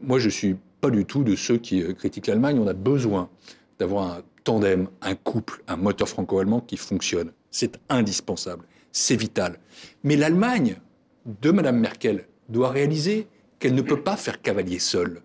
Moi, je ne suis pas du tout de ceux qui critiquent l'Allemagne. On a besoin d'avoir un tandem, un couple, un moteur franco-allemand qui fonctionne. C'est indispensable, c'est vital. Mais l'Allemagne de Mme Merkel doit réaliser qu'elle ne peut pas faire cavalier seule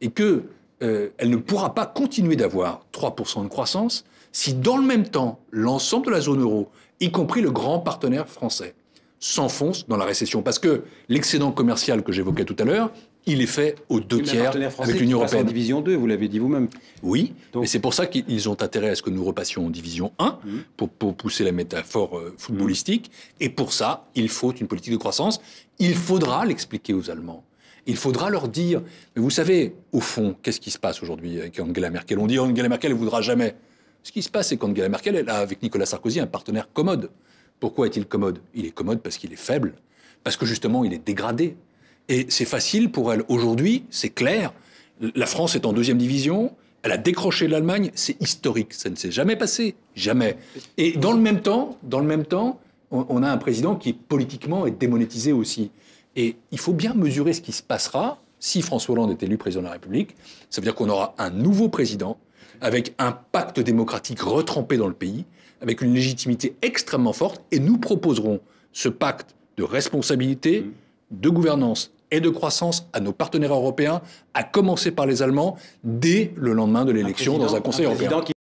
et qu'elle ne pourra pas continuer d'avoir 3% de croissance si dans le même temps, l'ensemble de la zone euro, y compris le grand partenaire français, s'enfonce dans la récession. Parce que l'excédent commercial que j'évoquais tout à l'heure, il est fait aux 2/3 avec l'Union européenne. En division 2, vous l'avez dit vous-même. Oui, mais c'est pour ça qu'ils ont intérêt à ce que nous repassions en division 1, pour pousser la métaphore footballistique. Et pour ça, il faut une politique de croissance. Il faudra l'expliquer aux Allemands. Il faudra leur dire, mais vous savez, au fond, qu'est-ce qui se passe aujourd'hui avec Angela Merkel? On dit Angela Merkel ne voudra jamais. Ce qui se passe, c'est qu'Angela Merkel, elle a avec Nicolas Sarkozy un partenaire commode. Pourquoi est-il commode? Il est commode parce qu'il est faible, parce que justement, il est dégradé. Et c'est facile pour elle. Aujourd'hui, c'est clair, la France est en 2e division, elle a décroché de l'Allemagne, c'est historique, ça ne s'est jamais passé, jamais. Et dans le même temps, on a un président qui politiquement est démonétisé aussi. Et il faut bien mesurer ce qui se passera si François Hollande est élu président de la République. Ça veut dire qu'on aura un nouveau président avec un pacte démocratique retrempé dans le pays, avec une légitimité extrêmement forte, et nous proposerons ce pacte de responsabilité, de gouvernance et de croissance à nos partenaires européens, à commencer par les Allemands, dès le lendemain de l'élection dans un Conseil européen.